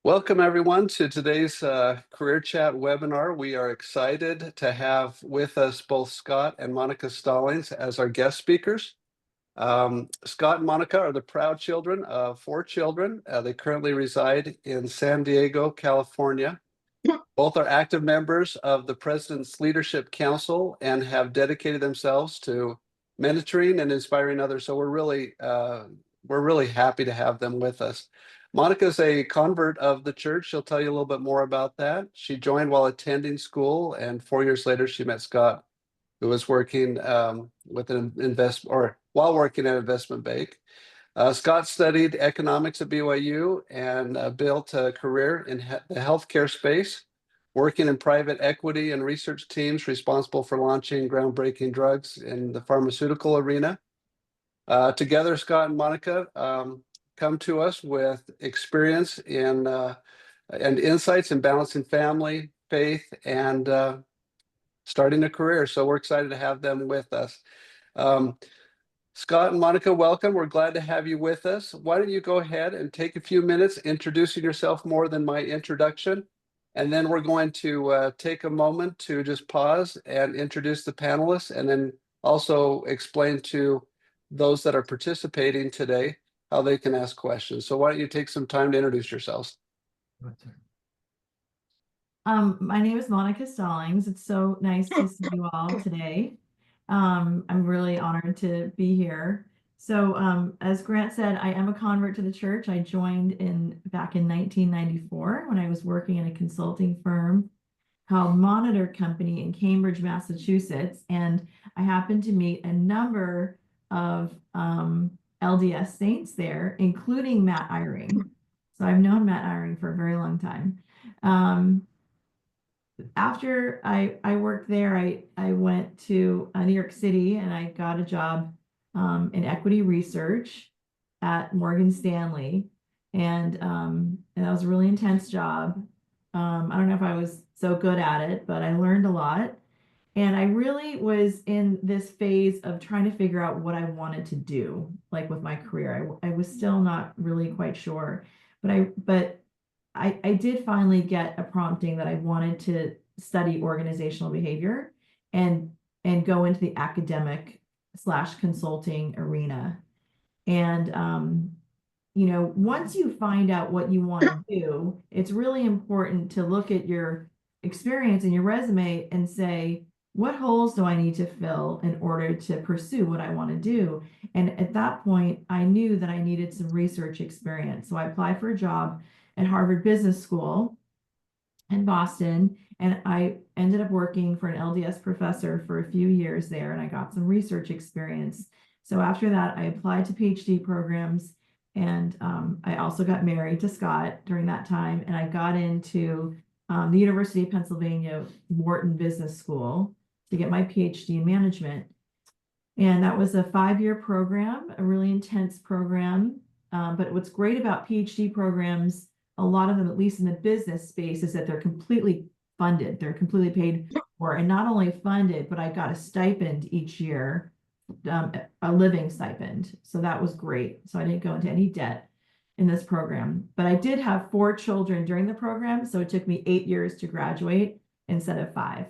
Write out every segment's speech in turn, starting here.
Welcome, everyone, to today's Career Chat webinar. We are excited to have with us both Scott and Monica Stallings as our guest speakers. Scott and Monica are the proud children of 4 children. They currently reside in San Diego, California. Both are active members of the President's Leadership Council and have dedicated themselves to mentoring and inspiring others. So we're really happy to have them with us. Monica's a convert of the church. She'll tell you a little bit more about that. She joined while attending school, and 4 years later, she met Scott, who was working with an while working at an investment bank. Scott studied economics at BYU and built a career in the healthcare space, working in private equity and research teams responsible for launching groundbreaking drugs in the pharmaceutical arena. Together, Scott and Monica come to us with experience in and insights in balancing family, faith, and starting a career. So we're excited to have them with us. Scott and Monica, welcome. We're glad to have you with us. Why don't you go ahead and take a few minutes introducing yourself more than my introduction, and then we're going to take a moment to just pause and introduce the panelists, and then also explain to those that are participating today how they can ask questions. So why don't you take some time to introduce yourselves? My name is Monica Stallings. It's so nice to see you all today. I'm really honored to be here. So as Grant said, I am a convert to the church. I joined back in 1994 when I was working in a consulting firm called Monitor Company in Cambridge, Massachusetts. And I happened to meet a number of LDS saints there, including Matt Eyring. So I've known Matt Eyring for a very long time. After I worked there, I went to New York City and I got a job in equity research at Morgan Stanley. And that was a really intense job. I don't know if I was so good at it, but I learned a lot. And I really was in this phase of trying to figure out what I wanted to do, like with my career. I was still not really quite sure, but I did finally get a prompting that I wanted to study organizational behavior and go into the academic/consulting arena. And once you find out what you want to do, it's really important to look at your experience and your resume and say, what holes do I need to fill in order to pursue what I want to do? And at that point, I knew that I needed some research experience. So I applied for a job at Harvard Business School in Boston, and I ended up working for an LDS professor for a few years there, and I got some research experience. So after that, I applied to PhD programs, and I also got married to Scott during that time, and I got into the University of Pennsylvania Wharton Business School to get my PhD in management. And that was a 5-year program, a really intense program. But what's great about PhD programs, a lot of them, at least in the business space, is that they're completely funded. They're completely paid for, and not only funded, but I got a stipend each year, a living stipend. So that was great. So I didn't go into any debt in this program, but I did have 4 children during the program. So it took me 8 years to graduate instead of 5.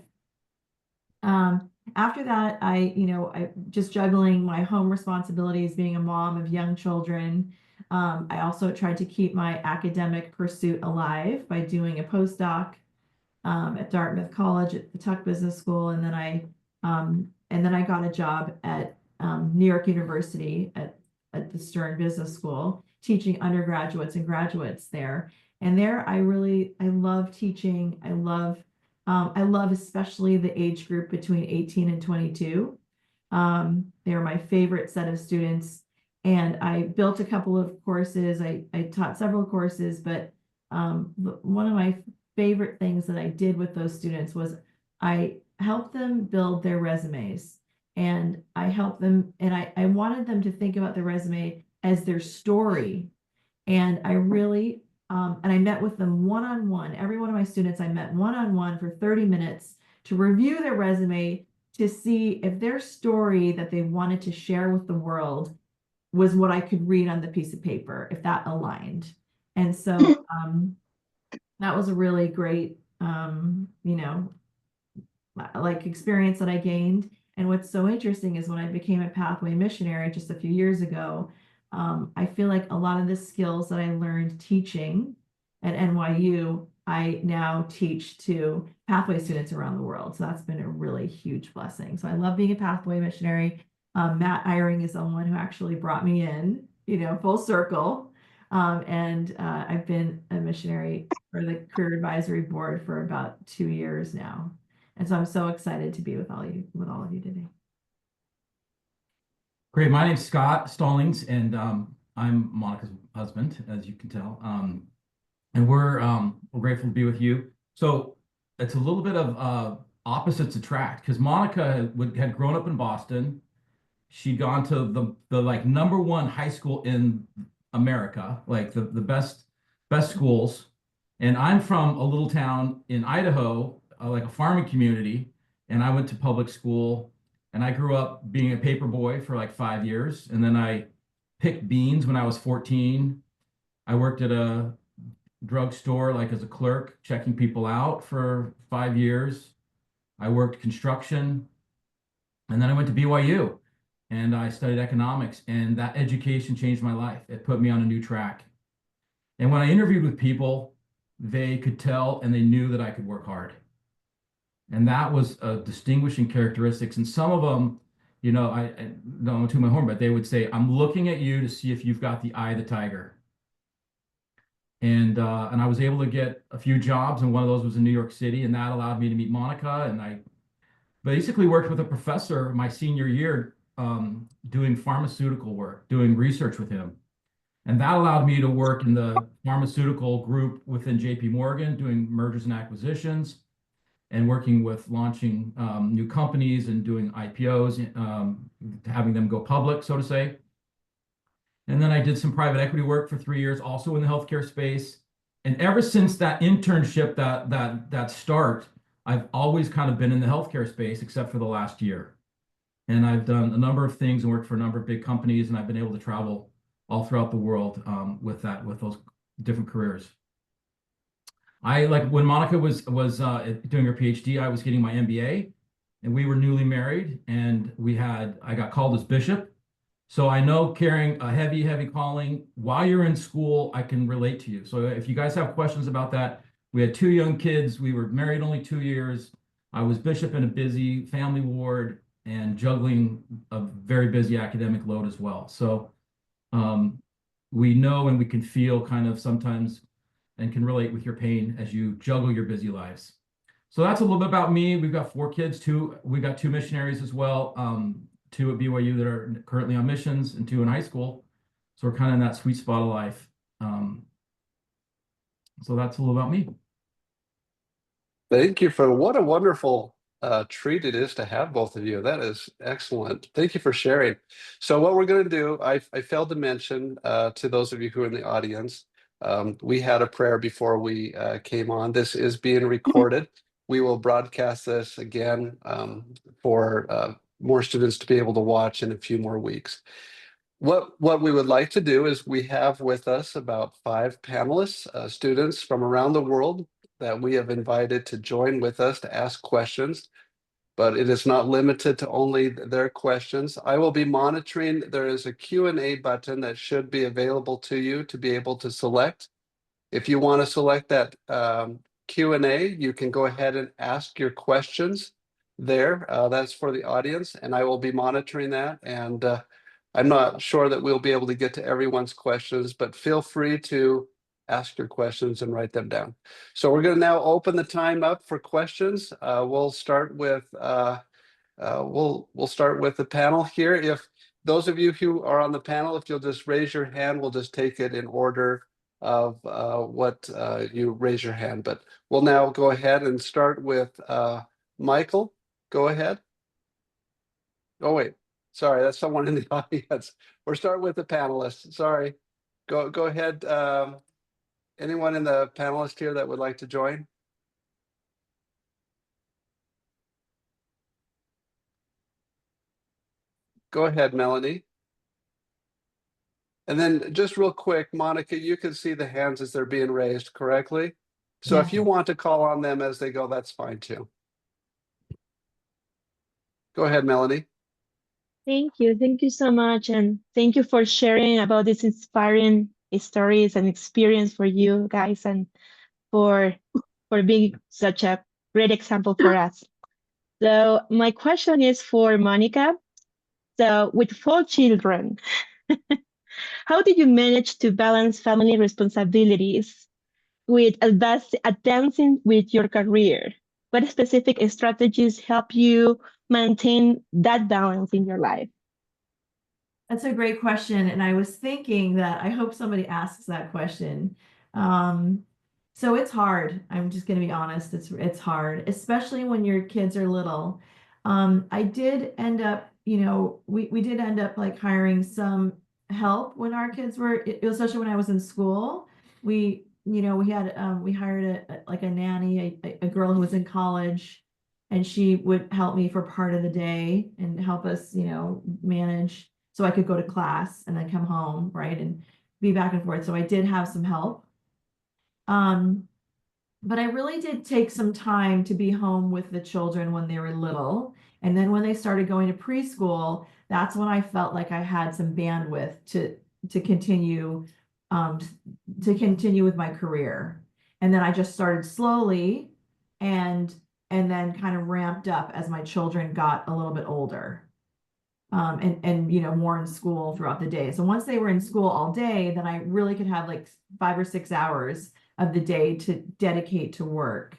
After that, I just juggling my home responsibilities, being a mom of young children. I also tried to keep my academic pursuit alive by doing a postdoc at Dartmouth College at the Tuck Business School, and then I got a job at New York University at the Stern Business School, teaching undergraduates and graduates there. And there, I love teaching. I love especially the age group between 18 and 22. They were my favorite set of students. And I built a couple of courses. I taught several courses, but one of my favorite things that I did with those students was I helped them build their resumes. And I helped them, and I wanted them to think about their resume as their story. And I really, and I met with them one-on-one. Every one of my students, I met one-on-one for 30 minutes to review their resume to see if their story that they wanted to share with the world was what I could read on the piece of paper, if that aligned. And so that was a really great, like experience that I gained. And what's so interesting is when I became a pathway missionary just a few years ago, I feel like a lot of the skills that I learned teaching at NYU, I now teach to pathway students around the world. So that's been a really huge blessing. So I love being a pathway missionary. Matt Eyring is the one who actually brought me in, full circle. And I've been a missionary for the Career Advisory Board for about 2 years now. And so I'm so excited to be with all of you today. Great. My name's Scott Stallings, and I'm Monica's husband, as you can tell. And we're grateful to be with you. So it's a little bit of opposites attract, because Monica had grown up in Boston. She'd gone to the like #1 high school in America, like the best schools. And I'm from a little town in Idaho, like a farming community, and I went to public school. And I grew up being a paper boy for like 5 years. And then I picked beans when I was 14. I worked at a drugstore, like as a clerk, checking people out for 5 years. I worked construction. And then I went to BYU and I studied economics. And that education changed my life. It put me on a new track. And when I interviewed with people, they could tell and they knew that I could work hard. And that was a distinguishing characteristics. And some of them, I don't want to toot my horn, but they would say, I'm looking at you to see if you've got the eye of the tiger. And I was able to get a few jobs, and one of those was in New York City, and that allowed me to meet Monica. And I basically worked with a professor my senior year, doing pharmaceutical work, doing research with him. And that allowed me to work in the pharmaceutical group within JP Morgan, doing mergers and acquisitions, and working with launching new companies and doing IPOs, having them go public, so to say. And then I did some private equity work for 3 years, also in the healthcare space. And ever since that internship, that start, I've always kind of been in the healthcare space, except for the last year. And I've done a number of things and worked for a number of big companies, and I've been able to travel all throughout the world with those different careers. I like when Monica was doing her PhD, I was getting my MBA, and we were newly married, and I got called as bishop. So I know carrying a heavy, heavy calling while you're in school, I can relate to you. So if you guys have questions about that, we had 2 young kids. We were married only 2 years. I was bishop in a busy family ward and juggling a very busy academic load as well. So we know and we can feel kind of sometimes and can relate with your pain as you juggle your busy lives. So that's a little bit about me. We've got 4 kids, we got 2 missionaries as well, 2 at BYU that are currently on missions and 2 in high school. So we're kind of in that sweet spot of life. So that's a little about me. Thank you for what a wonderful treat it is to have both of you. That is excellent. Thank you for sharing. So what we're going to do, I failed to mention to those of you who are in the audience, we had a prayer before we came on. This is being recorded. We will broadcast this again for more students to be able to watch in a few more weeks. What we would like to do is we have with us about 5 panelists, students from around the world that we have invited to join with us to ask questions, but it is not limited to only their questions. I will be monitoring. There is a Q&A button that should be available to you to be able to select. If you want to select that Q&A, you can go ahead and ask your questions there. That's for the audience, and I will be monitoring that. And I'm not sure that we'll be able to get to everyone's questions, but feel free to ask your questions and write them down. So we're going to now open the time up for questions. We'll start with the panel here. If those of you who are on the panel, if you'll just raise your hand, we'll just take it in order of what you raise your hand. But we'll now go ahead and start with Michael. Go ahead. Oh, wait. Sorry, that's someone in the audience. We'll start with the panelists. Sorry. Go ahead. Anyone in the panelist here that would like to join? Go ahead, Melanie. And then just real quick, Monica, you can see the hands as they're being raised correctly? So Yeah. if you want to call on them as they go, that's fine too. Go ahead, Melanie. Thank you. Thank you so much. And thank you for sharing about this inspiring stories and experience for you guys and for being such a great example for us. So my question is for Monica. So with 4 children, how did you manage to balance family responsibilities with advancing with your career? What specific strategies help you maintain that balance in your life? That's a great question. And I was thinking that I hope somebody asks that question. So it's hard. I'm just going to be honest. It's hard, especially when your kids are little. I did end up, we did end up like hiring some help when our kids were, especially when I was in school. We hired like a nanny, a girl who was in college, and she would help me for part of the day and help us, manage so I could go to class and then come home, right, and be back and forth. So I did have some help. But I really did take some time to be home with the children when they were little. And then when they started going to preschool, that's when I felt like I had some bandwidth to continue with my career. And then I just started slowly and then kind of ramped up as my children got a little bit older. And more in school throughout the day. So once they were in school all day, then I really could have like 5 or 6 hours of the day to dedicate to work.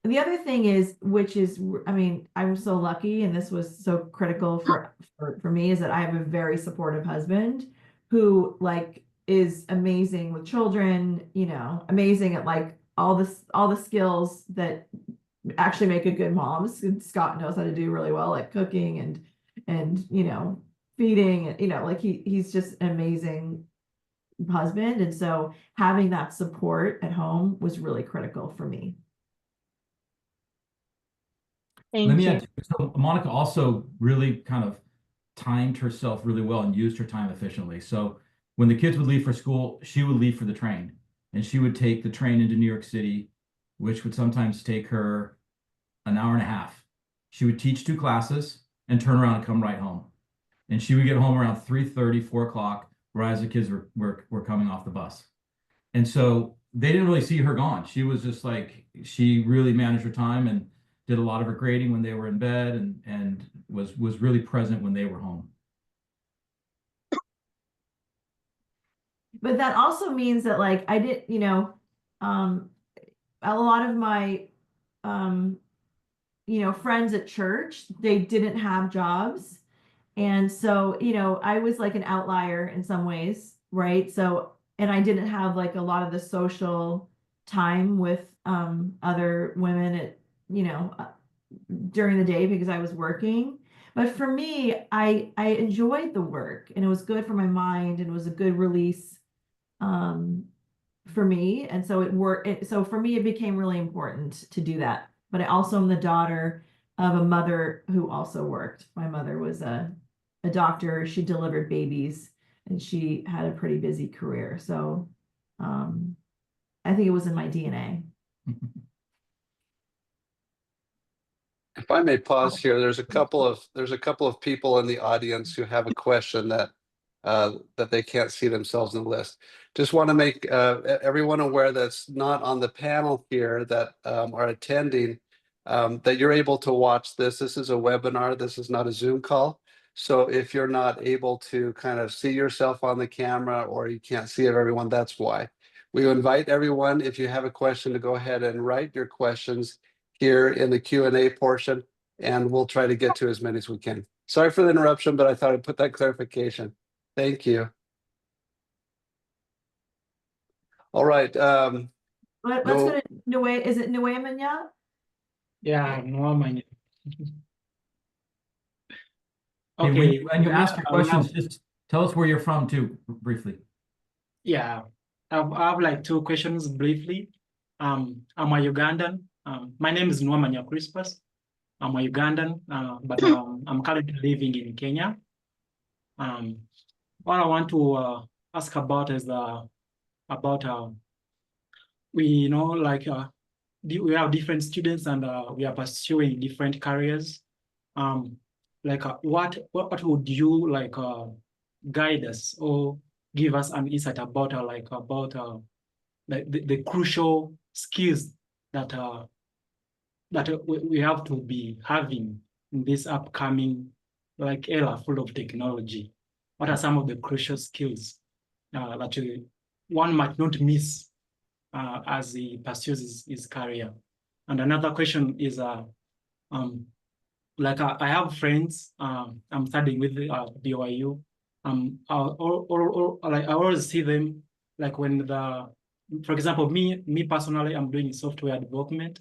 And the other thing is, which is, I mean, I'm so lucky, and this was so critical for me, is that I have a very supportive husband who like is amazing with children, amazing at like all the skills that actually make a good mom. Scott knows how to do really well, like cooking and feeding, and like he's just an amazing husband. And so having that support at home was really critical for me. Let me Thank you. add, so Monica also really kind of timed herself really well and used her time efficiently. So when the kids would leave for school, she would leave for the train, and she would take the train into New York City, which would sometimes take her an hour and a half. She would teach 2 classes and turn around and come right home. And she would get home around 3:30, 4 o'clock, whereas the kids were coming off the bus. And so they didn't really see her gone. She was just like, she really managed her time and did a lot of her grading when they were in bed, and was really present when they were home. But that also means that like I did, a lot of my friends at church, they didn't have jobs. And so, I was like an outlier in some ways, right? So, and I didn't have like a lot of the social time with other women at, during the day because I was working. But for me, I enjoyed the work, and it was good for my mind, and it was a good release for me. And so it worked. So for me, it became really important to do that. But I also am the daughter of a mother who also worked. My mother was a doctor. She delivered babies, and she had a pretty busy career. So I think it was in my DNA. If I may pause here, there's a couple of people in the audience who have a question that they can't see themselves in the list. Just want to make everyone aware that's not on the panel here that are attending, that you're able to watch this. This is a webinar. This is not a Zoom call. So if you're not able to kind of see yourself on the camera, or you can't see everyone, that's why. We invite everyone, if you have a question, to go ahead and write your questions here in the Q&A portion, and we'll try to get to as many as we can. Sorry for the interruption, but I thought I'd put that clarification. Thank you. All right. Let's go to Nue. Is it Nuemanya? Yeah, Norman. Hey, Okay. when you ask your questions, just tell us where you're from too, briefly. Yeah, I have like 2 questions briefly. I'm a Ugandan. My name is Nwamanya Crispus. I'm a Ugandan, but I'm currently living in Kenya. What I want to ask about is about we know like we have different students and we are pursuing different careers. Like what would you like guide us or give us an insight about the crucial skills that we have to be having in this upcoming like era full of technology? What are some of the crucial skills that one might not miss as he pursues his career? And another question is, like I have friends, I'm studying with BYU. Like I always see them like for example, me personally, I'm doing software development,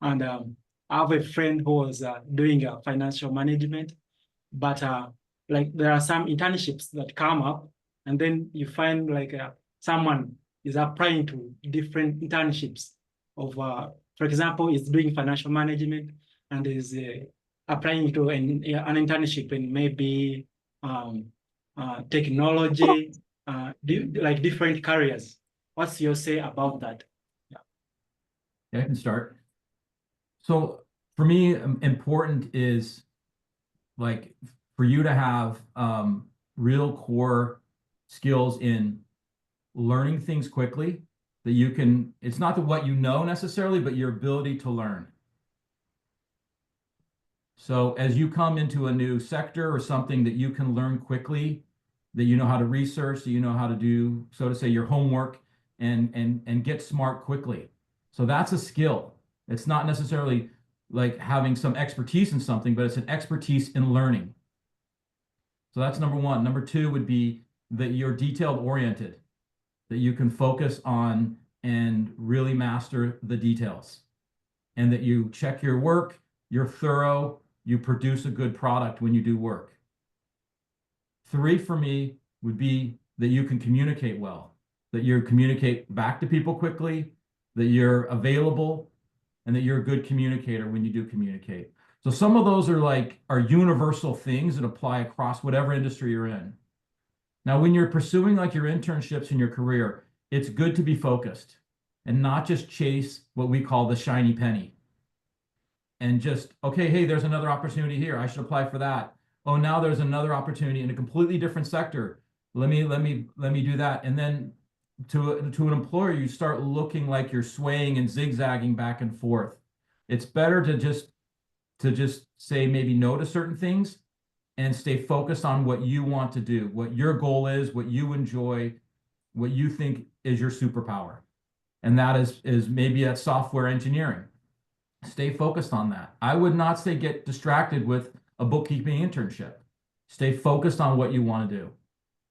and I have a friend who was doing financial management, but like there are some internships that come up, and then you find like someone is applying to different internships of, for example, is doing financial management and is applying to an internship in maybe technology, like different careers. What's your say about that? Yeah, I can start. So for me, important is like for you to have real core skills in learning things quickly that you can, it's not what you know necessarily, but your ability to learn. So as you come into a new sector or something that you can learn quickly, that you know how to research, that you know how to do, so to say, your homework and get smart quickly. So that's a skill. It's not necessarily like having some expertise in something, but it's an expertise in learning. So that's number one. Number two would be that you're detailed oriented, that you can focus on and really master the details, and that you check your work, you're thorough, you produce a good product when you do work. Three for me would be that you can communicate well, that you communicate back to people quickly, that you're available, and that you're a good communicator when you do communicate. So some of those are universal things that apply across whatever industry you're in. Now, when you're pursuing like your internships in your career, it's good to be focused and not just chase what we call the shiny penny. And just, okay, hey, there's another opportunity here. I should apply for that. Oh, now there's another opportunity in a completely different sector. Let me do that. And then to an employer, you start looking like you're swaying and zigzagging back and forth. It's better to just say maybe no to certain things and stay focused on what you want to do, what your goal is, what you enjoy, what you think is your superpower. And that is maybe at software engineering. Stay focused on that. I would not say get distracted with a bookkeeping internship. Stay focused on what you want to do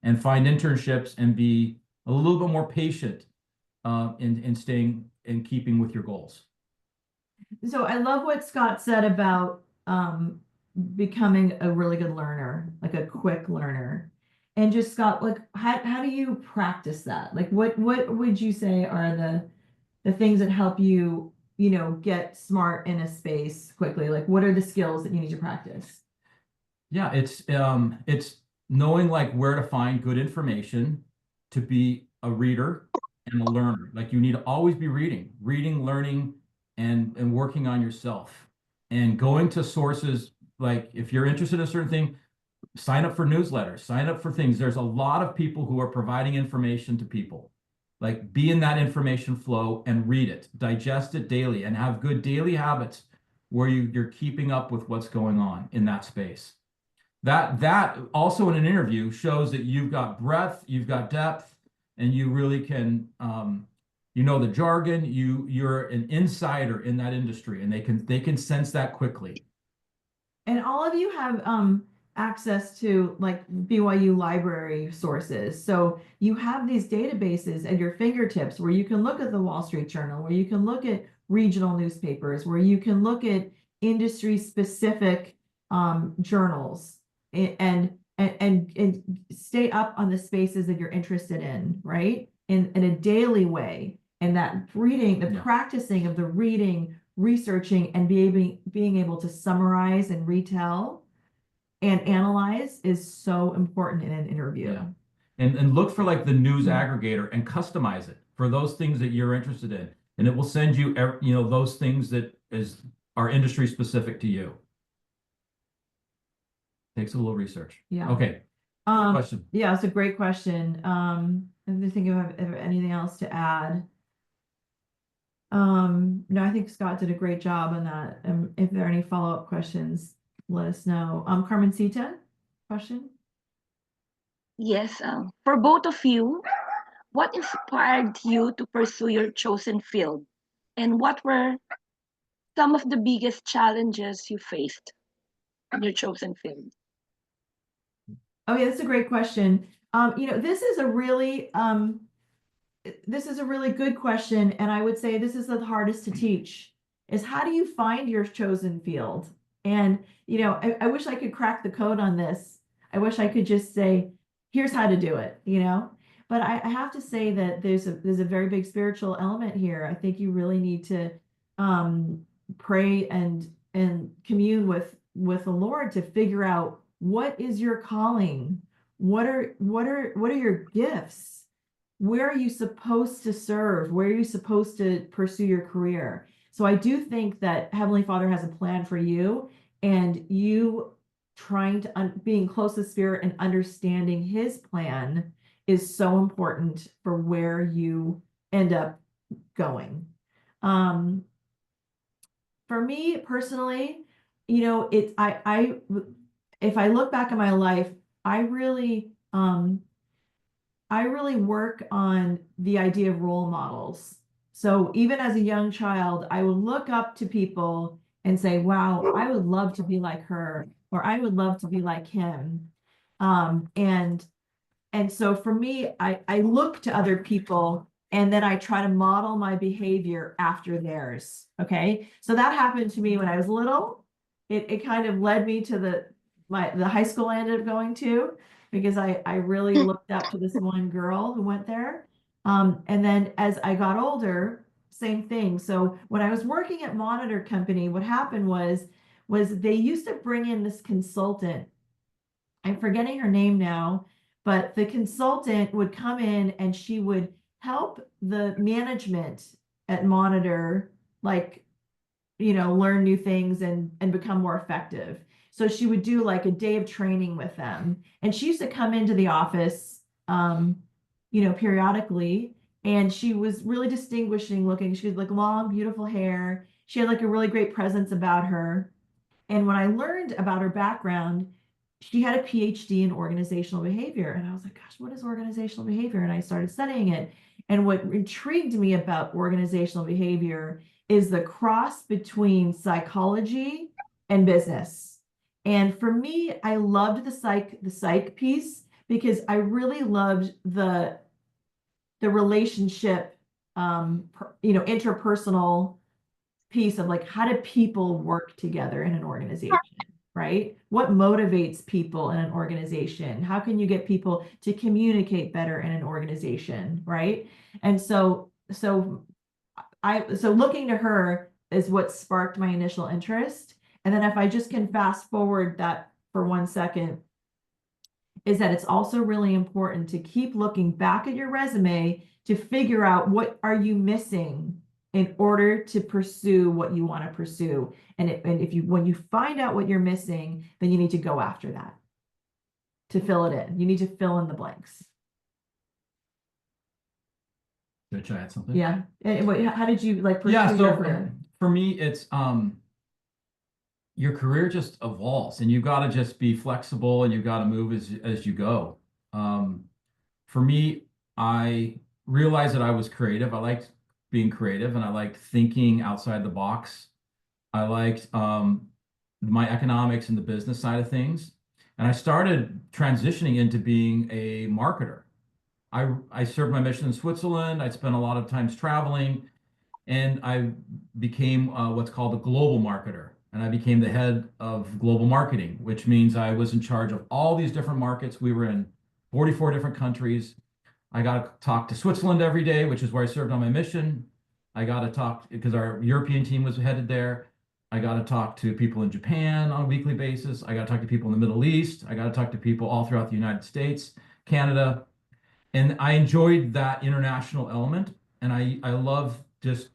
and find internships and be a little bit more patient in staying in keeping with your goals. So I love what Scott said about becoming a really good learner, like a quick learner. And just Scott, like how do you practice that? Like what would you say are the things that help you, get smart in a space quickly? Like what are the skills that you need to practice? Yeah, it's knowing like where to find good information to be a reader and a learner. Like you need to always be reading, learning, and working on yourself and going to sources. Like if you're interested in a certain thing, sign up for newsletters, sign up for things. There's a lot of people who are providing information to people. Like be in that information flow and read it, digest it daily, and have good daily habits where you're keeping up with what's going on in that space. That also in an interview shows that you've got breadth, you've got depth, and you really can the jargon. You're an insider in that industry, and they can sense that quickly. And all of you have access to like BYU library sources. So you have these databases at your fingertips where you can look at the Wall Street Journal, where you can look at regional newspapers, where you can look at industry specific journals and stay up on the spaces that you're interested in, right? In a daily way. And that reading, the practicing of the reading, researching, and being able to summarize and retell and analyze is so important in an interview. Yeah. And look for like the news aggregator and customize it for those things that you're interested in. and it will send you, those things that are industry specific to you. Takes a little research. Yeah. Okay. Question. Yeah, it's a great question. I'm just thinking of anything else to add. No, I think Scott did a great job on that. If there are any follow-up questions, let us know. Carmencita, question? Yes, for both of you, what inspired you to pursue your chosen field? And what were some of the biggest challenges you faced in your chosen field? Oh yeah, that's a great question. This is a really good question, and I would say this is the hardest to teach, is how do you find your chosen field? And I wish I could crack the code on this. I wish I could just say, here's how to do it, But I have to say that there's a very big spiritual element here. I think you really need to pray and commune with the Lord to figure out what is your calling, what are your gifts, where are you supposed to serve, where are you supposed to pursue your career. So I do think that Heavenly Father has a plan for you, and you trying to being close to Spirit and understanding His plan is so important for where you end up going. For me personally, if I look back at my life, I really work on the idea of role models. So even as a young child, I would look up to people and say, wow, I would love to be like her, or I would love to be like him. And so for me, I look to other people, and then I try to model my behavior after theirs. Okay. So that happened to me when I was little. It kind of led me to the high school I ended up going to, because I really looked up to this one girl who went there. And then as I got older, same thing. So when I was working at Monitor Company, what happened was they used to bring in this consultant. I'm forgetting her name now, but the consultant would come in and she would help the management at Monitor, learn new things and become more effective. So she would do like a day of training with them. And she used to come into the office, periodically. And she was really distinguishing looking. She had like long, beautiful hair. She had like a really great presence about her. And when I learned about her background, she had a PhD in organizational behavior. And I was like, gosh, what is organizational behavior? And I started studying it. And what intrigued me about organizational behavior is the cross between psychology and business. And for me, I loved the psych piece, because I really loved the relationship, interpersonal piece of like, how do people work together in an organization, right? What motivates people in an organization? How can you get people to communicate better in an organization, right? And so looking to her is what sparked my initial interest. And then if I just can fast forward that for 1 second, is that it's also really important to keep looking back at your resume to figure out what are you missing in order to pursue what you want to pursue. And when you find out what you're missing, then you need to go after that to fill it in. You need to fill in the blanks. Did I add something? Yeah. And how did you pursue Yeah, your career? For me, it's your career just evolves, and you've got to just be flexible, and you've got to move as you go. For me, I realized that I was creative. I liked being creative, and I liked thinking outside the box. I liked my economics and the business side of things. And I started transitioning into being a marketer. I served my mission in Switzerland. I spent a lot of times traveling, and I became what's called a global marketer. And I became the head of global marketing, which means I was in charge of all these different markets. We were in 44 different countries. I got to talk to Switzerland every day, which is where I served on my mission. I got to talk, because our European team was headed there. I got to talk to people in Japan on a weekly basis. I got to talk to people in the Middle East. I got to talk to people all throughout the United States, Canada. And I enjoyed that international element. And I love just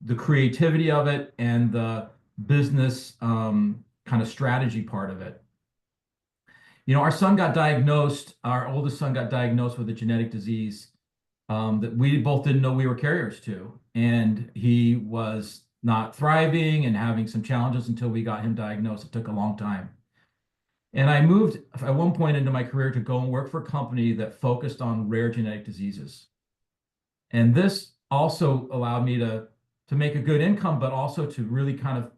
the creativity of it and the business kind of strategy part of it. Our oldest son got diagnosed with a genetic disease that we both didn't know we were carriers to. And he was not thriving and having some challenges until we got him diagnosed. It took a long time. And I moved at one point into my career to go and work for a company that focused on rare genetic diseases. And this also allowed me to make a good income, but also to really kind of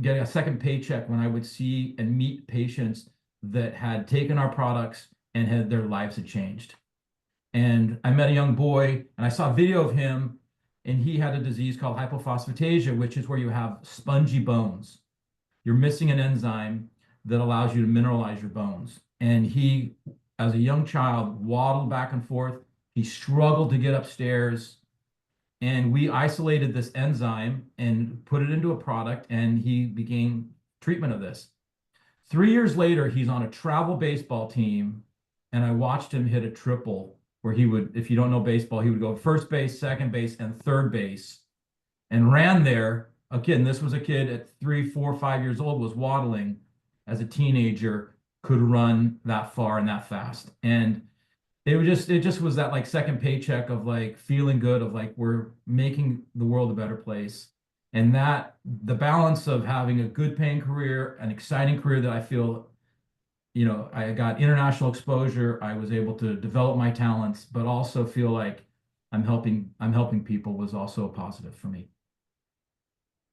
get a second paycheck when I would see and meet patients that had taken our products and their lives had changed. And I met a young boy and I saw a video of him, and he had a disease called hypophosphatasia, which is where you have spongy bones. You're missing an enzyme that allows you to mineralize your bones. And he, as a young child, waddled back and forth. He struggled to get upstairs. And we isolated this enzyme and put it into a product, and he began treatment of this. 3 years later, he's on a travel baseball team, and I watched him hit a triple where he would, if you don't know baseball, he would go first base, second base, and third base, and ran there. Again, this was a kid at 3, 4, 5 years old, was waddling as a teenager, could run that far and that fast. And it just was that like second paycheck of like feeling good of like we're making the world a better place. And that the balance of having a good paying career, an exciting career that I feel, I got international exposure, I was able to develop my talents, but also feel like I'm helping people was also a positive for me.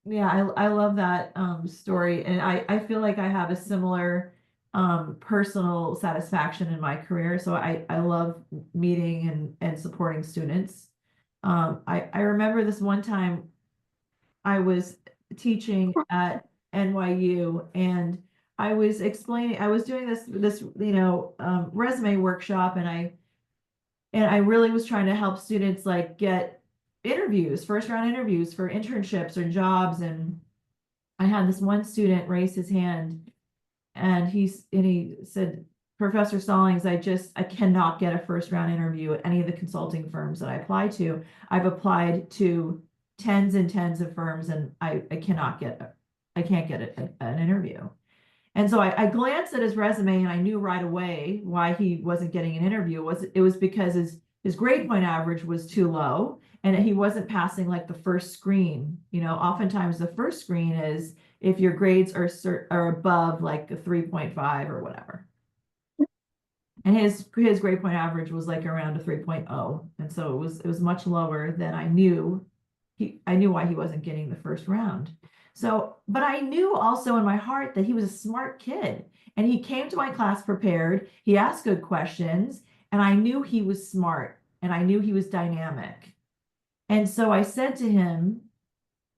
Yeah, I love that story. And I feel like I have a similar personal satisfaction in my career. So I love meeting and supporting students. I remember this one time I was teaching at NYU, and I was doing this resume workshop, and I really was trying to help students like get interviews, first round interviews for internships or jobs. And I had this one student raise his hand, and he said, "Professor Stallings, I cannot get a first round interview at any of the consulting firms that I apply to. I've applied to tens and tens of firms, and I can't get an interview." And so I glanced at his resume, and I knew right away why he wasn't getting an interview. It was because his grade point average was too low, and he wasn't passing like the first screen. Oftentimes the first screen is if your grades are above like a 3.5 or whatever. And his grade point average was like around a 3.0. And so it was much lower than I knew. I knew why he wasn't getting the first round. So, but I knew also in my heart that he was a smart kid, and he came to my class prepared. He asked good questions, and I knew he was smart, and I knew he was dynamic. And so I said to him,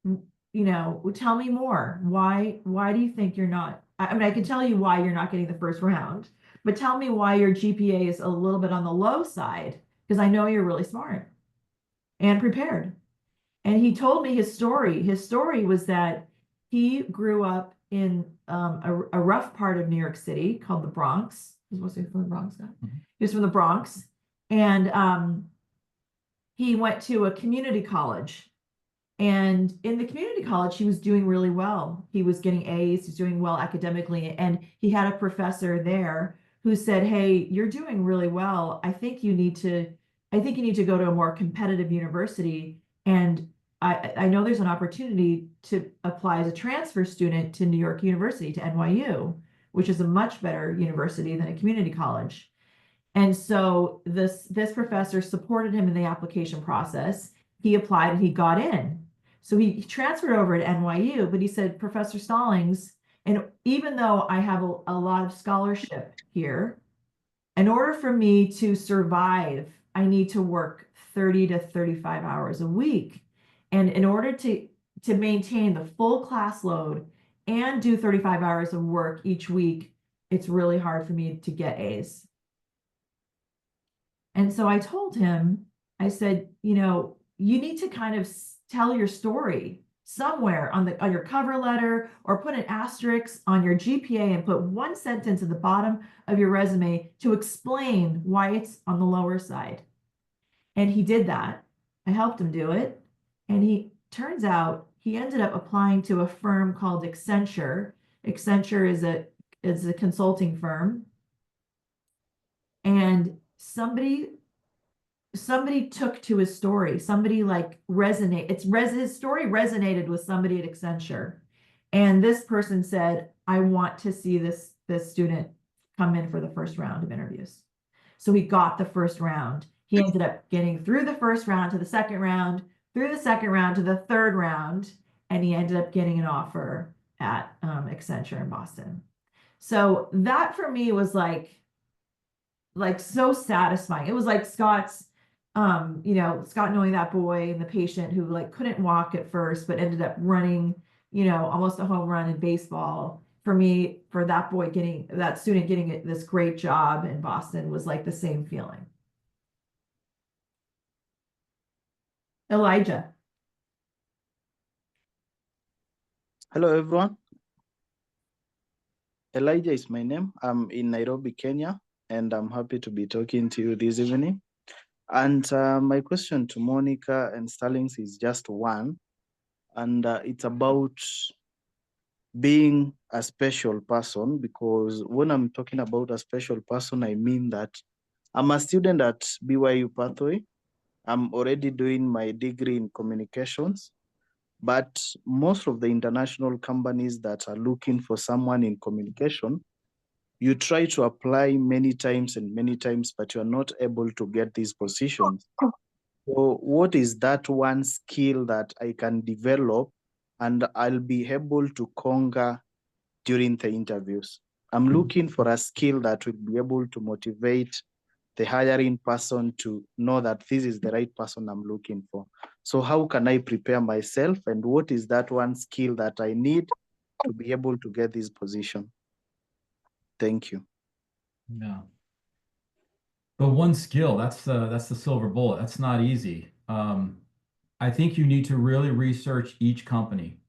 tell me more. Why do you think you're not? I mean, I can tell you why you're not getting the first round, but tell me why your GPA is a little bit on the low side, because I know you're really smart and prepared. And he told me his story. His story was that he grew up in a rough part of New York City called the Bronx. Was he from the Bronx? Mm-hmm. He was from the Bronx. And he went to a community college. And in the community college, he was doing really well. He was getting A's, he's doing well academically. And he had a professor there who said, "Hey, you're doing really well. I think you need to go to a more competitive university. And I know there's an opportunity to apply as a transfer student to New York University, to NYU, which is a much better university than a community college." And so this professor supported him in the application process. He applied and he got in. So he transferred over to NYU, but he said, "Professor Stallings, and even though I have a lot of scholarship here, in order for me to survive, I need to work 30 to 35 hours a week. And in order to maintain the full class load and do 35 hours of work each week, it's really hard for me to get A's." And so I told him, I said, you need to kind of tell your story somewhere on your cover letter, or put an asterisk on your GPA and put one sentence at the bottom of your resume to explain why it's on the lower side. And he did that. I helped him do it. And he turns out he ended up applying to a firm called Accenture. Accenture is a consulting firm. And somebody took to his story. Somebody like his story resonated with somebody at Accenture. And this person said, I want to see this student come in for the first round of interviews. So he got the first round. He ended up getting through the first round to the second round, through the second round to the third round, and he ended up getting an offer at Accenture in Boston. So that for me was like so satisfying. It was like Scott's, Scott knowing that boy and the patient who like couldn't walk at first, but ended up running, almost a home run in baseball. For me, for that student getting this great job in Boston was like the same feeling. Elijah. Hello, everyone. Elijah is my name. I'm in Nairobi, Kenya, and I'm happy to be talking to you this evening. And my question to Monica and Stallings is just one, and it's about being a special person, because when I'm talking about a special person, I mean that I'm a student at BYU-Pathway. I'm already doing my degree in communications, but most of the international companies that are looking for someone in communication, you try to apply many times, but you're not able to get these positions. So what is that one skill that I can develop and I'll be able to conquer during the interviews? I'm looking for a skill that will be able to motivate the hiring person to know that this is the right person I'm looking for. So how can I prepare myself, and what is that one skill that I need to be able to get this position? Thank you. Yeah. But one skill, that's the silver bullet. That's not easy. I think you need to really research each company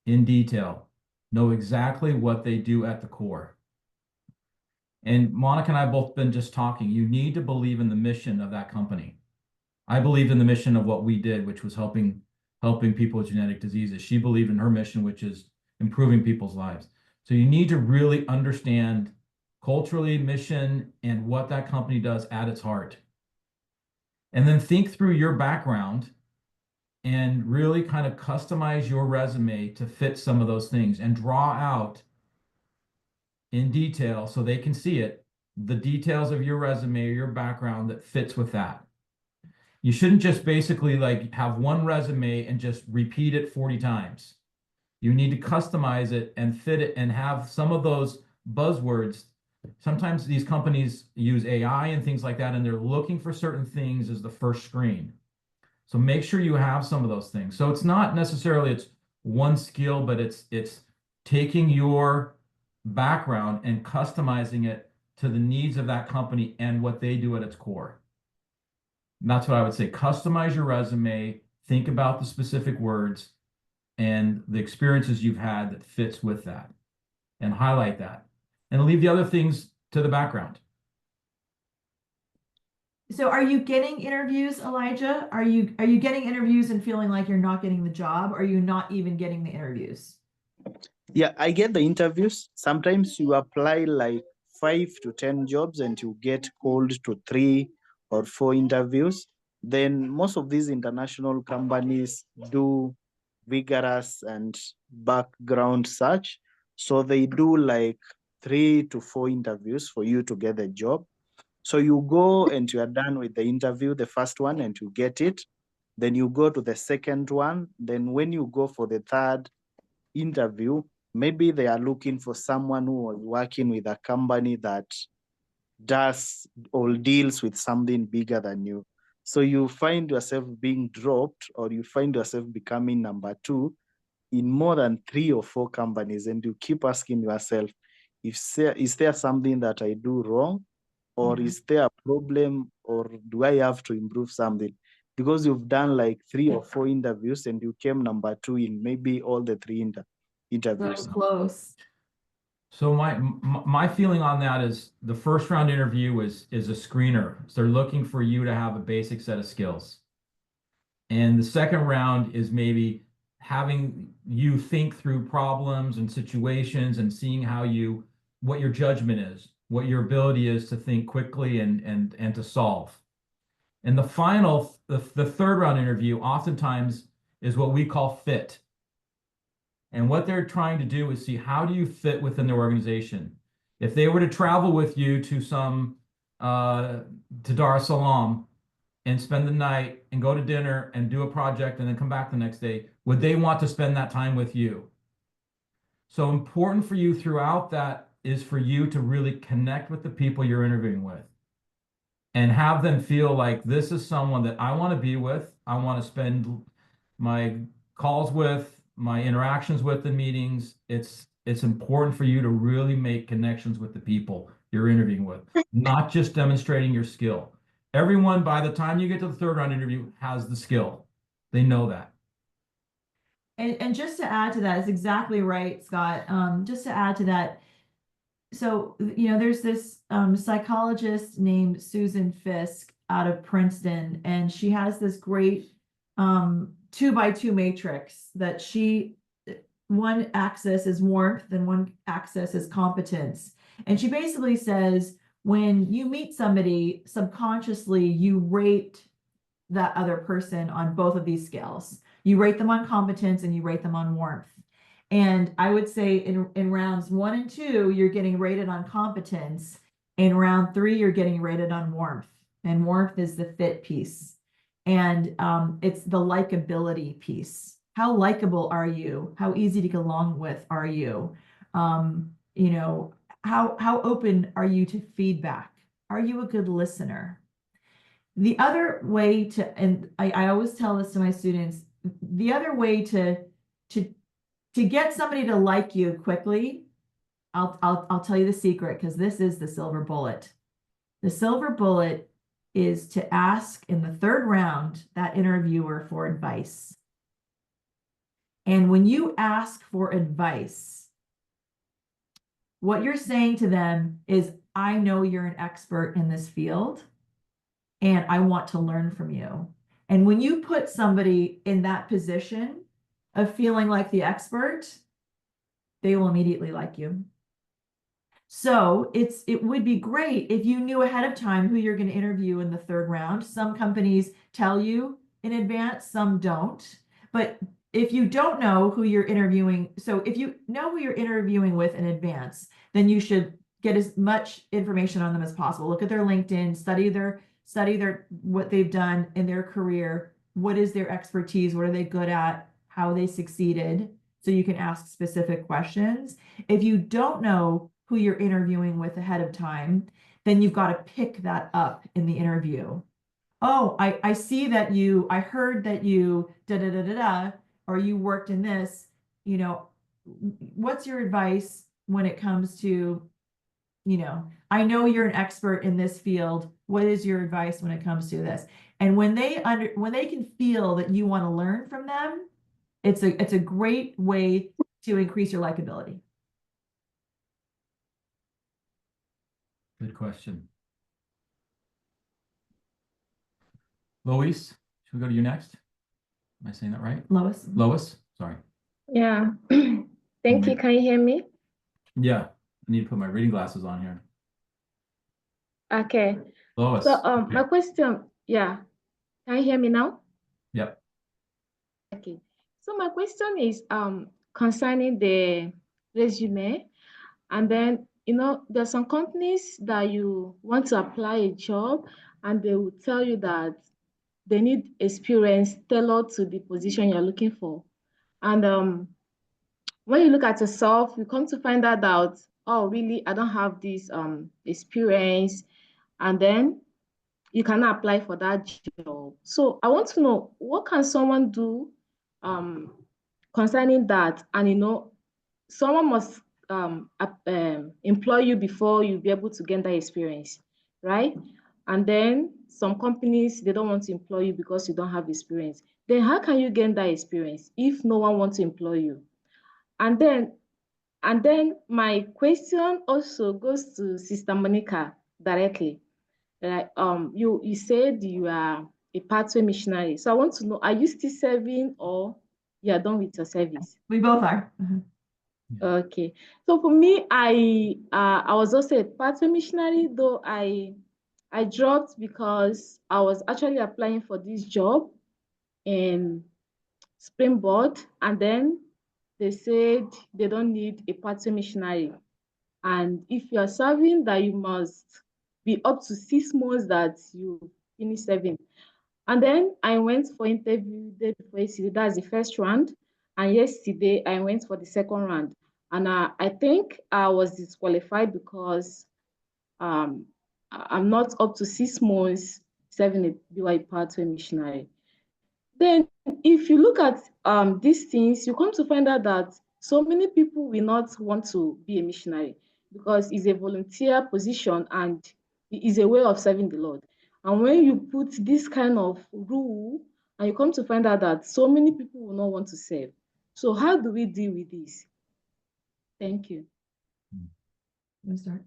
in detail, know exactly what they do at the core. And Monica and I have both been just talking. You need to believe in the mission of that company. I believed in the mission of what we did, which was helping people with genetic diseases. She believed in her mission, which is improving people's lives. So you need to really understand culturally, mission, and what that company does at its heart. And then think through your background and really kind of customize your resume to fit some of those things and draw out in detail so they can see it, the details of your resume or your background that fits with that. You shouldn't just basically like have one resume and just repeat it 40 times. You need to customize it and fit it and have some of those buzzwords. Sometimes these companies use AI and things like that, and they're looking for certain things as the first screen. So make sure you have some of those things. So it's not necessarily it's one skill, but it's taking your background and customizing it to the needs of that company and what they do at its core. And that's what I would say. Customize your resume, think about the specific words and the experiences you've had that fits with that, and highlight that, and leave the other things to the background. So are you getting interviews, Elijah? Are you getting interviews and feeling like you're not getting the job? Or are you not even getting the interviews? Yeah, I get the interviews. Sometimes you apply like 5 to 10 jobs and you get called to 3 or 4 interviews. Then most of these international companies do vigorous and background search. So they do like 3 to 4 interviews for you to get the job. So you go and you are done with the interview, the first one, and you get it. Then you go to the second one. Then when you go for the third interview, maybe they are looking for someone who was working with a company that does or deals with something bigger than you. So you find yourself being dropped, or you find yourself becoming number 2 in more than 3 or 4 companies. And you keep asking yourself, is there something that I do wrong? Or is there a problem, or do I have to improve something? Because you've done like 3 or 4 interviews and you came number 2 in maybe all the 3 interviews. So close. So my feeling on that is the first round interview is a screener. So they're looking for you to have a basic set of skills. And the second round is maybe having you think through problems and situations and seeing what your judgment is, what your ability is to think quickly and to solve. And the third round interview oftentimes is what we call fit. And what they're trying to do is see, how do you fit within their organization? If they were to travel with you to Dar es Salaam and spend the night and go to dinner and do a project and then come back the next day, would they want to spend that time with you? So important for you throughout that is for you to really connect with the people you're interviewing with and have them feel like this is someone that I want to be with. I want to spend my calls with, my interactions with, the meetings. It's important for you to really make connections with the people you're interviewing with, not just demonstrating your skill. Everyone, by the time you get to the third round interview, has the skill. They know that. And just to add to that, it's exactly right, Scott. Just to add to that, so, there's this psychologist named Susan Fisk out of Princeton, and she has this great 2x2 matrix that one axis is warmth and one axis is competence. And she basically says, when you meet somebody, subconsciously, you rate that other person on both of these scales. You rate them on competence and you rate them on warmth. And I would say in rounds 1 and 2, you're getting rated on competence. In round 3, you're getting rated on warmth. And warmth is the fit piece. And it's the likability piece. How likable are you? How easy to get along with are you? How open are you to feedback? Are you a good listener? The other way to, and I always tell this to my students, the other way to get somebody to like you quickly, I'll tell you the secret, because this is the silver bullet. The silver bullet is to ask in the third round that interviewer for advice. And when you ask for advice, what you're saying to them is, I know you're an expert in this field, and I want to learn from you. And when you put somebody in that position of feeling like the expert, they will immediately like you. So it would be great if you knew ahead of time who you're going to interview in the third round. Some companies tell you in advance, some don't. But if you don't know who you're interviewing, so if you know who you're interviewing with in advance, then you should get as much information on them as possible. Look at their LinkedIn, study their what they've done in their career. What is their expertise? What are they good at? How they succeeded? So you can ask specific questions. If you don't know who you're interviewing with ahead of time, then you've got to pick that up in the interview. Oh, I see that I heard that you or you worked in this, what's your advice when it comes to, I know you're an expert in this field. What is your advice when it comes to this? And when they can feel that you want to learn from them, it's a great way to increase your likability. Good question. Lois, should we go to you next? Am I saying that right? Lois? Lois, sorry. Yeah. Thank you. Can you hear me? Yeah, I need to put my reading glasses on here. Okay. Lois. So okay. my question, yeah. Can you hear me now? Yep. Okay. So my question is concerning the resume, and then there's some companies that you want to apply a job and they will tell you that they need experience tailored to the position you're looking for. And when you look at yourself, you come to find out, oh, really, I don't have this experience, and then you cannot apply for that job. So I want to know, what can someone do concerning that? And someone must employ you before you be able to gain that experience, right? And then some companies, they don't want to employ you because you don't have experience. Then how can you gain that experience if no one wants to employ you? And then my question also goes to Sister Monica directly. Like you said you are a pathway missionary. So I want to know, are you still serving or you are done with your service? We both are. Okay. So for me, I was also a pathway missionary, though I dropped because I was actually applying for this job in Springboard, and then they said they don't need a pathway missionary. And if you are serving, that you must be up to 6 months that you finish serving. And then I went for interview day before yesterday. That's the first round. And yesterday I went for the second round. And I think I was disqualified because I'm not up to 6 months serving a BYU Pathway missionary. Then if you look at these things, you come to find out that so many people will not want to be a missionary because it's a volunteer position and it is a way of serving the Lord. And when you put this kind of rule, and you come to find out that so many people will not want to serve. So how do we deal with this? Thank you. Let's start.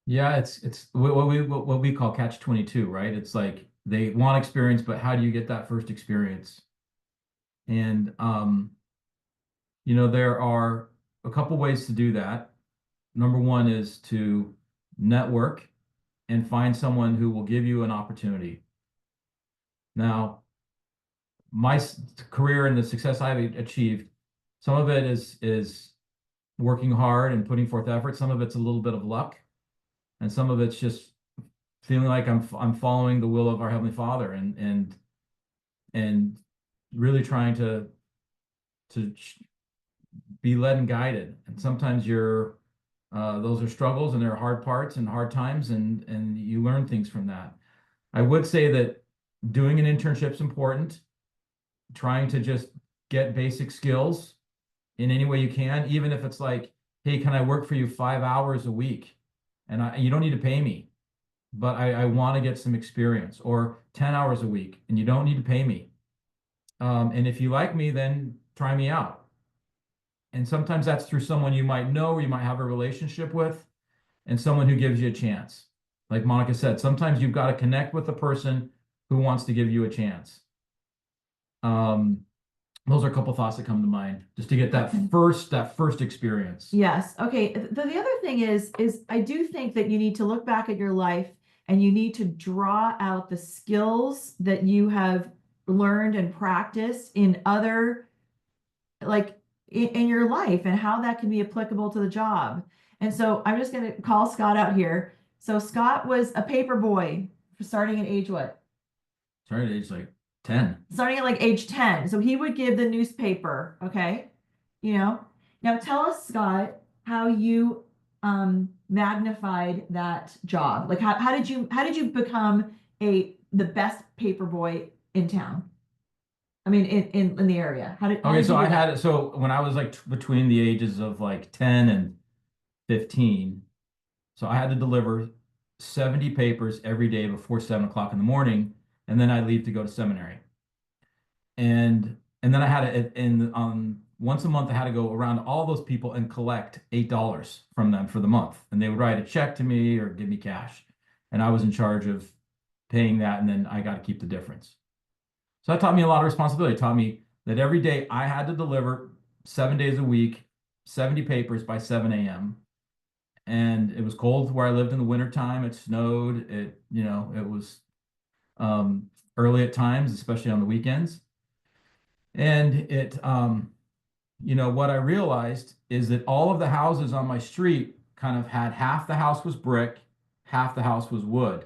Yeah, it's what we call catch-22, right? It's like they want experience, but how do you get that first experience? And there are a couple ways to do that. Number one is to network and find someone who will give you an opportunity. Now, my career and the success I've achieved, some of it is working hard and putting forth effort. Some of it's a little bit of luck, and some of it's just feeling like I'm following the will of our Heavenly Father and really trying to be led and guided. And sometimes those are struggles and there are hard parts and hard times, and you learn things from that. I would say that doing an internship is important. Trying to just get basic skills in any way you can, even if it's like, hey, can I work for you 5 hours a week? And you don't need to pay me, but I want to get some experience, or 10 hours a week, and you don't need to pay me. And if you like me, then try me out. And sometimes that's through someone you might know or you might have a relationship with, and someone who gives you a chance. Like Monica said, sometimes you've got to connect with the person who wants to give you a chance. Those are a couple thoughts that come to mind, just to get that first experience. Yes. Okay. The other thing is I do think that you need to look back at your life and you need to draw out the skills that you have learned and practiced in other, like in your life, and how that can be applicable to the job. And so I'm just going to call Scott out here. So Scott was a paper boy starting at age what? Starting at age like 10. Starting at like age 10. So he would give the newspaper, okay? Now tell us, Scott, how you magnified that job. Like how did you become the best paper boy in town? I mean, in the area. How did so when I was like between the ages of like 10 and 15, so I had to deliver 70 papers every day before 7 o'clock in the morning, and then I'd leave to go to seminary. And then I had once a month I had to go around to all those people and collect $8 from them for the month, and they would write a check to me or give me cash, and I was in charge of paying that, and then I got to keep the difference. So that taught me a lot of responsibility. It taught me that every day I had to deliver 7 days a week, 70 papers by 7 a.m. And it was cold where I lived in the wintertime. It snowed. It was early at times, especially on the weekends. And what I realized is that all of the houses on my street kind of had half the house was brick, half the house was wood.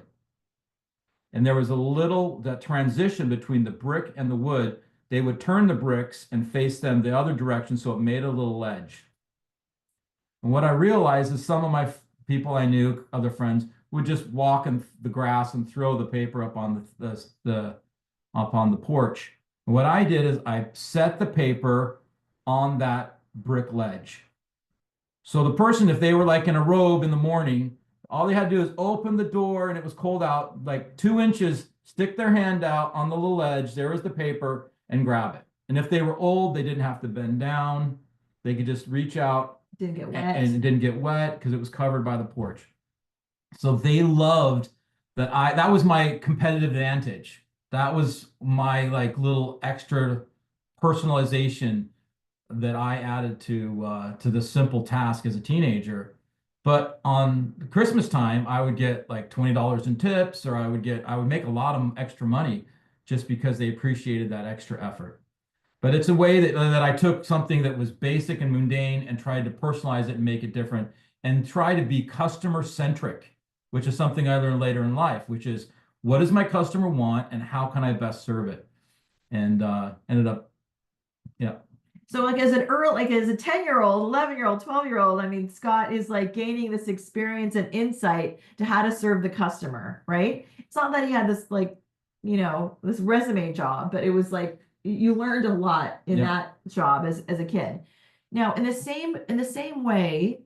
And there was that transition between the brick and the wood. They would turn the bricks and face them the other direction, so it made a little ledge. And what I realized is some of my people I knew, other friends, would just walk in the grass and throw the paper up on the porch. And what I did is I set the paper on that brick ledge. So the person, if they were like in a robe in the morning, all they had to do is open the door, and it was cold out, like 2 inches, stick their hand out on the little ledge, there was the paper, and grab it. And if they were old, they didn't have to bend down. They could just reach out. Didn't get wet. And it didn't get wet because it was covered by the porch. So they loved that was my competitive advantage. That was my like little extra personalization that I added to the simple task as a teenager. But on Christmas time, I would get like $20 in tips, or I would make a lot of extra money just because they appreciated that extra effort. But it's a way that I took something that was basic and mundane and tried to personalize it and make it different and try to be customer centric, which is something I learned later in life, which is what does my customer want and how can I best serve it? And ended up, yeah. So like as a 10-year-old, 11-year-old, 12-year-old, I mean, Scott is like gaining this experience and insight to how to serve the customer, right? It's not that he had this like, this resume job, but it was like you learned a lot in that job as a kid. Now, in the same way,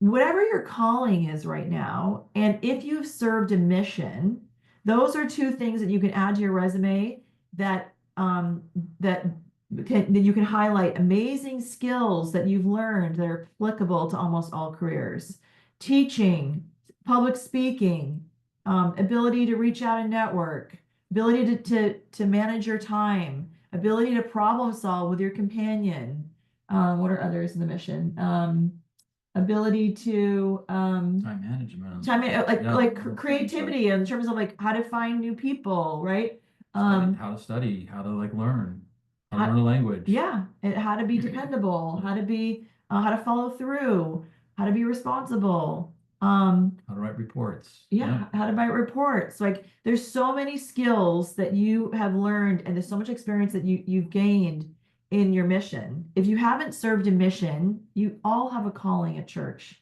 whatever your calling is right now, and if you've served a mission, those are two things that you can add to your resume that that you can highlight amazing skills that you've learned that are applicable to almost all careers. Teaching, public speaking, ability to reach out and network, ability to manage your time, ability to problem solve with your companion. What are others in the mission? Ability to Time management. Creativity in terms of like how to find new people, right? How to study, how to like learn, how to learn a language. Yeah, how to be dependable, how to follow through, how to be responsible. How to write reports. How to write reports. Like there's so many skills that you have learned, and there's so much experience that you've gained in your mission. If you haven't served a mission, you all have a calling at church.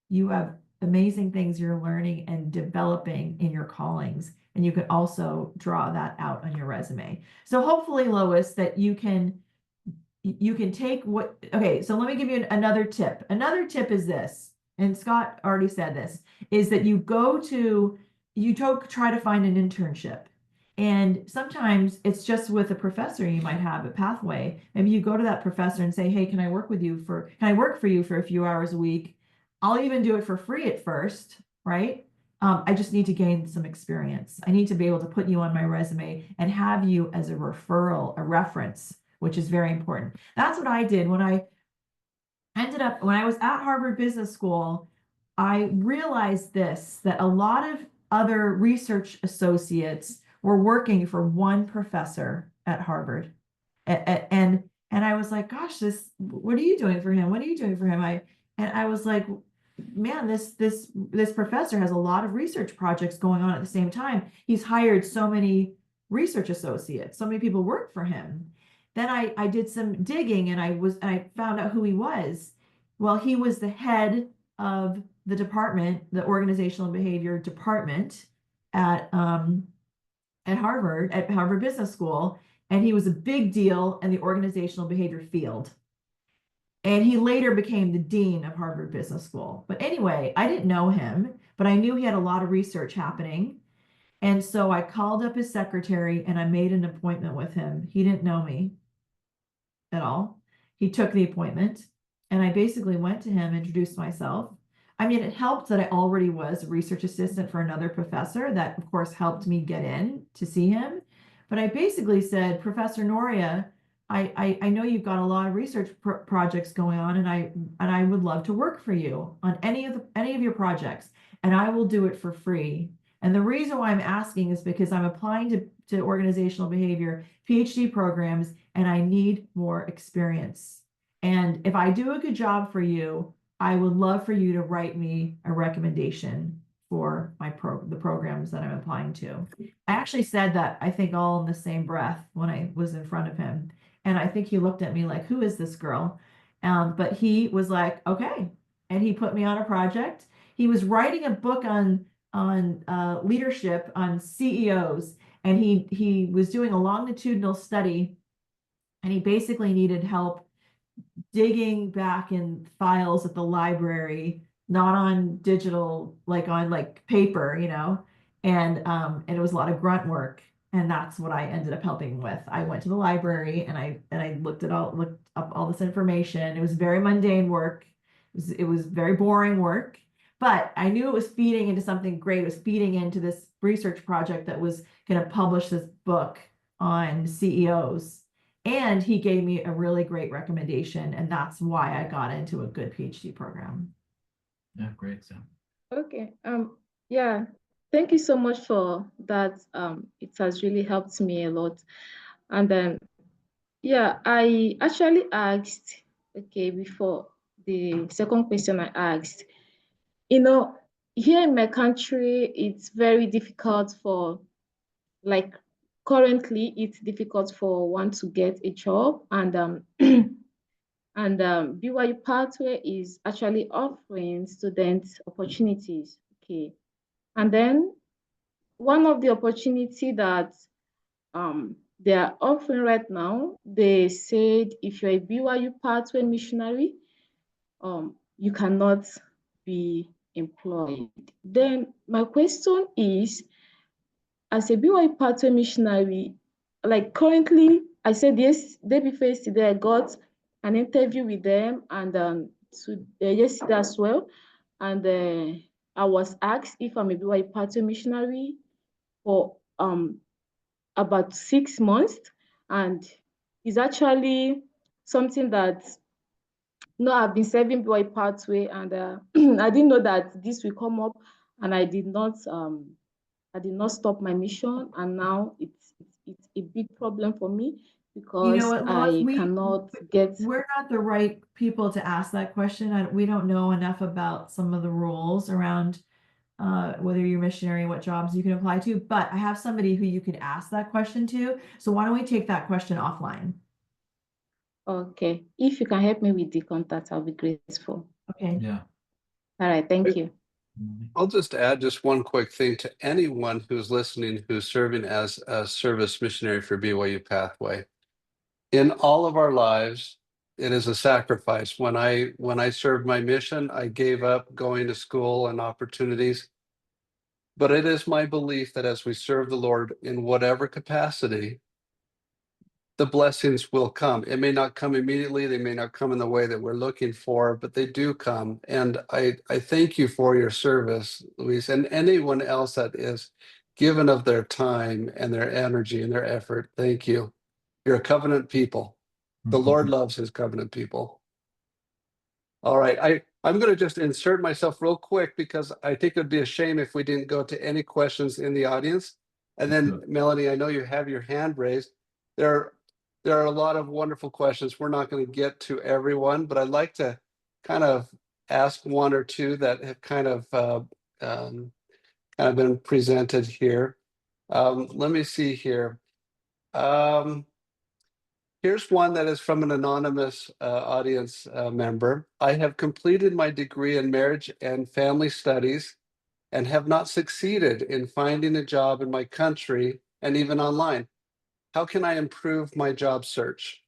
You have amazing things you're learning and developing in your callings, and you can also draw that out on your resume. So hopefully, Lois, that you can take what, okay, so let me give you another tip. Another tip is this, and Scott already said this, is that you try to find an internship. And sometimes it's just with a professor you might have at Pathway. Maybe you go to that professor and say, hey, can I work for you for a few hours a week? I'll even do it for free at first, right? I just need to gain some experience. I need to be able to put you on my resume and have you as a referral, a reference, which is very important. That's what I did when I was at Harvard Business School. I realized that a lot of other research associates were working for one professor at Harvard. And I was like, gosh, what are you doing for him? What are you doing for him? I was like, man, this professor has a lot of research projects going on at the same time. He's hired so many research associates, so many people work for him. Then I did some digging and I found out who he was. Well, he was the head of the department, the organizational behavior department at Harvard Business School, and he was a big deal in the organizational behavior field. And he later became the dean of Harvard Business School. But anyway, I didn't know him, but I knew he had a lot of research happening. And so I called up his secretary and I made an appointment with him. He didn't know me at all. He took the appointment and I basically went to him, introduced myself. I mean, it helped that I already was a research assistant for another professor. That, of course, helped me get in to see him. But I basically said, Professor Noria, I know you've got a lot of research projects going on, and I would love to work for you on any of your projects, and I will do it for free. And the reason why I'm asking is because I'm applying to organizational behavior PhD programs, and I need more experience. And if I do a good job for you, I would love for you to write me a recommendation for the programs that I'm applying to. I actually said that, I think, all in the same breath when I was in front of him. And I think he looked at me like, who is this girl? But he was like, okay. And he put me on a project. He was writing a book on leadership, on CEOs. And he was doing a longitudinal study. And he basically needed help digging back in files at the library, not on digital, like on paper, and it was a lot of grunt work. And that's what I ended up helping with. I went to the library and I looked up all this information. It was very mundane work. It was very boring work, but I knew it was feeding into something great. It was feeding into this research project that was going to publish this book on CEOs. And he gave me a really great recommendation. And that's why I got into a good PhD program. Yeah, great. So, Okay. Yeah. Thank you so much for that. It has really helped me a lot. And then, yeah, I actually asked, okay, before the second question I asked, here in my country, it's very difficult like, currently, it's difficult for one to get a job. And BYU Pathway is actually offering students opportunities. Okay. And then one of the opportunity that they are offering right now, they said if you're a BYU Pathway missionary, you cannot be employed. Then my question is, as a BYU Pathway missionary, like currently, I said yes, day before yesterday, I got an interview with them, and yesterday as well, and I was asked if I'm a BYU Pathway missionary for about 6 months, and it's actually something that I've been serving BYU Pathway, and I didn't know that this will come up, and I did not stop my mission, and now it's a big problem for me You know because what, Lois, I cannot get. we're not the right people to ask that question. We don't know enough about some of the rules around whether you're missionary, what jobs you can apply to, but I have somebody who you could ask that question to. So why don't we take that question offline? Okay, if you can help me with the contact, I'll be grateful. Okay. yeah. All right, thank you. I'll just add just one quick thing to anyone who's listening who's serving as a service missionary for BYU Pathway. In all of our lives, it is a sacrifice. When I served my mission, I gave up going to school and opportunities. But it is my belief that as we serve the Lord in whatever capacity, the blessings will come. It may not come immediately. They may not come in the way that we're looking for, but they do come. And I thank you for your service, Luis, and anyone else that is given of their time and their energy and their effort. Thank you. You're a covenant people. The Lord loves his covenant people. All right. I'm going to just insert myself real quick because I think it would be a shame if we didn't go to any questions in the audience. And then, Melanie, I know you have your hand raised. There are a lot of wonderful questions. We're not going to get to everyone, but I'd like to kind of ask one or two that have kind of been presented here. Let me see here. Here's one that is from an anonymous audience member. I have completed my degree in marriage and family studies and have not succeeded in finding a job in my country and even online. How can I improve my job search?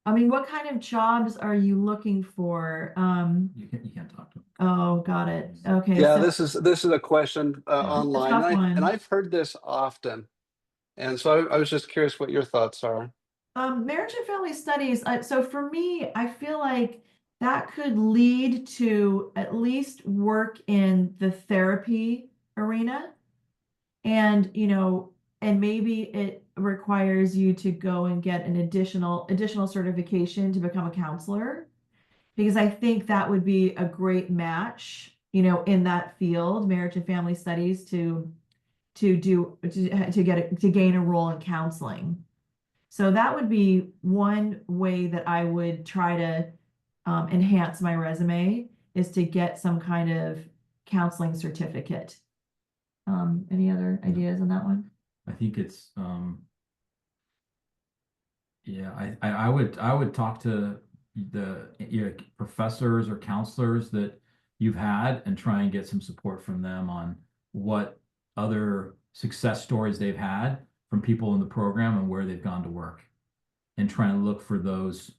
I mean, what kind of jobs are you looking for? You can't talk to them. Oh, got it. Okay. Yeah, So this is a question online, tough one. and I've heard this often, and so I was just curious what your thoughts are. Marriage and family studies. So for me, I feel like that could lead to at least work in the therapy arena. And, and maybe it requires you to go and get an additional certification to become a counselor, because I think that would be a great match, in that field, marriage and family studies, to gain a role in counseling. So that would be one way that I would try to enhance my resume, is to get some kind of counseling certificate. Any other ideas on that one? I think it's yeah, I would talk to the professors or counselors that you've had and try and get some support from them on what other success stories they've had from people in the program and where they've gone to work, and try and look for those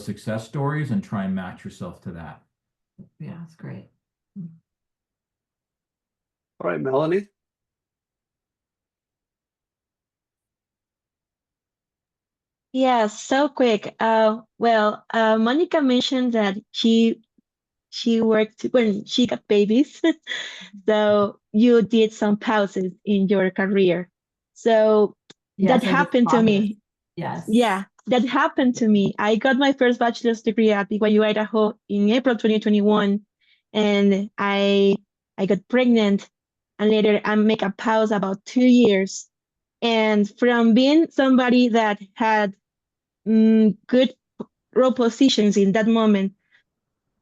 success stories and try and match yourself to that. Yeah, that's great. All right, Melanie. Yes, so quick. Monica mentioned that she worked when she got babies. So you did some pauses in your career. So that Yes, I just happened to paused. me. Yes. Yeah, that happened to me. I got my first bachelor's degree at BYU Idaho in April 2021, and I got pregnant, and later I make a pause about 2 years. And from being somebody that had good role positions in that moment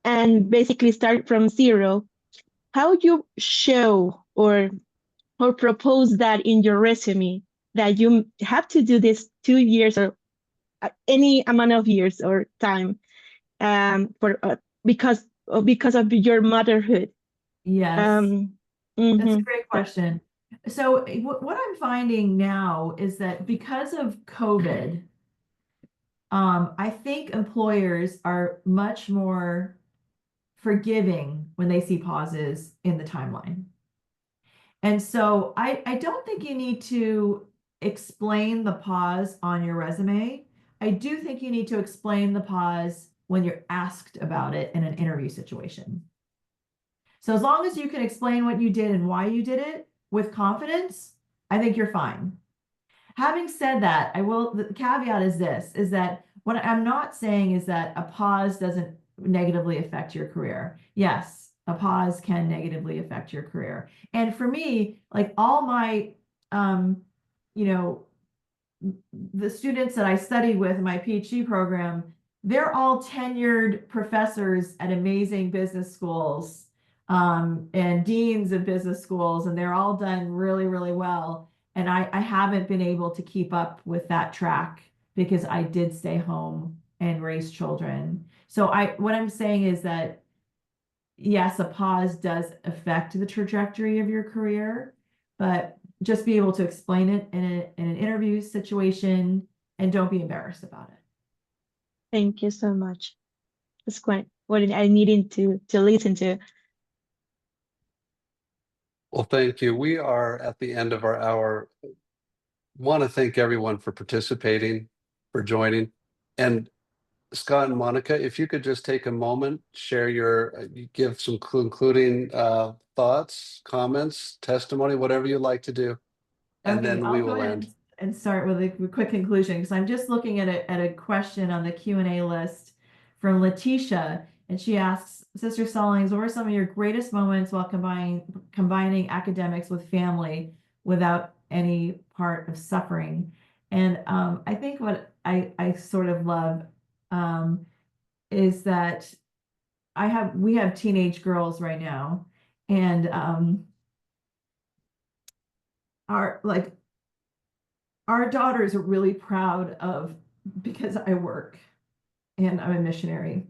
and basically start from zero, how you show or propose that in your resume that you have to do this 2 years or any amount of years or time for because of your motherhood. Yes. Um, That's a mhm, great that- question. So what I'm finding now is that because of COVID, I think employers are much more forgiving when they see pauses in the timeline. And so I don't think you need to explain the pause on your resume. I do think you need to explain the pause when you're asked about it in an interview situation. So as long as you can explain what you did and why you did it with confidence, I think you're fine. Having said that, the caveat is this, is that what I'm not saying is that a pause doesn't negatively affect your career. Yes, a pause can negatively affect your career. And for me, like all my, you know, the students that I studied with in my PhD program, they're all tenured professors at amazing business schools, and deans of business schools, and they're all done really, really well. And I haven't been able to keep up with that track because I did stay home and raise children. So what I'm saying is that yes, a pause does affect the trajectory of your career, but just be able to explain it in an interview situation and don't be embarrassed about it. Thank you so much. That's quite what I needed to listen to. Well, thank you. We are at the end of our hour. Want to thank everyone for participating, for joining. And Scott and Monica, if you could just take a moment, share give some concluding thoughts, comments, testimony, whatever you'd like to do. And Okay, then we I'll go will ahead end. and start with a quick conclusion because I'm just looking at a question on the Q&A list from Letitia, and she asks, Sister Stallings, what were some of your greatest moments while combining academics with family without any part of suffering? And I think what I sort of love is that we have teenage girls right now, and our daughters are really proud of because I work and I'm a missionary.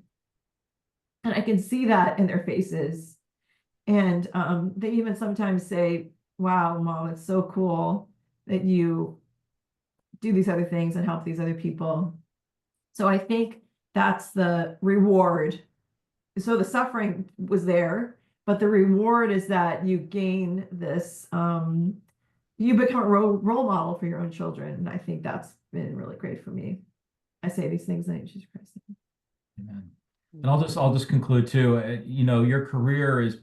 And I can see that in their faces. And they even sometimes say, wow, Mom, it's so cool that you do these other things and help these other people. So I think that's the reward. So the suffering was there, but the reward is that you gain this, you become a role model for your own children. And I think that's been really great for me. I say these things in the name of Jesus Christ. Amen. And I'll just conclude too. Your career is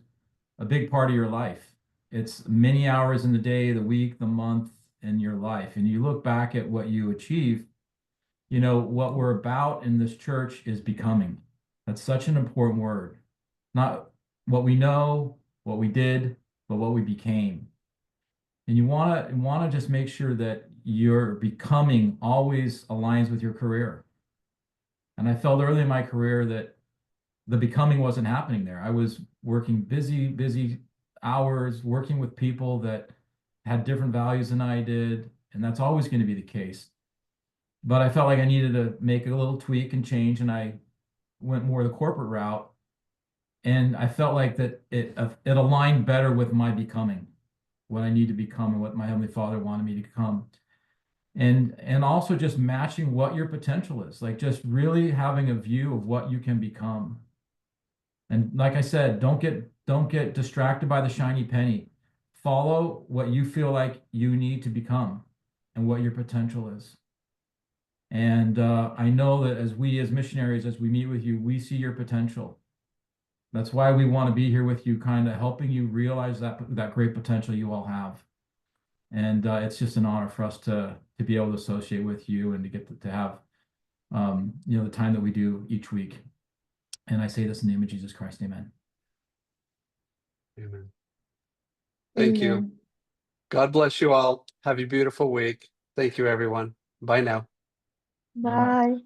a big part of your life. It's many hours in the day, the week, the month, in your life. And you look back at what you achieve, what we're about in this church is becoming. That's such an important word. Not what we know, what we did, but what we became. And you want to just make sure that your becoming always aligns with your career. And I felt early in my career that the becoming wasn't happening there. I was working busy hours, working with people that had different values than I did, and that's always going to be the case. But I felt like I needed to make a little tweak and change, and I went more the corporate route. And I felt like that it aligned better with my becoming, what I need to become and what my Heavenly Father wanted me to become. And also just matching what your potential is, like just really having a view of what you can become. And like I said, don't get distracted by the shiny penny. Follow what you feel like you need to become and what your potential is. And I know that as we as missionaries, as we meet with you, we see your potential. That's why we want to be here with you, kind of helping you realize that great potential you all have. And it's just an honor for us to be able to associate with you and to get to have the time that we do each week. And I say this in the name of Jesus Christ, amen. Amen. Thank you. Amen. God bless you all. Have a beautiful week. Thank you, everyone. Bye now. Bye.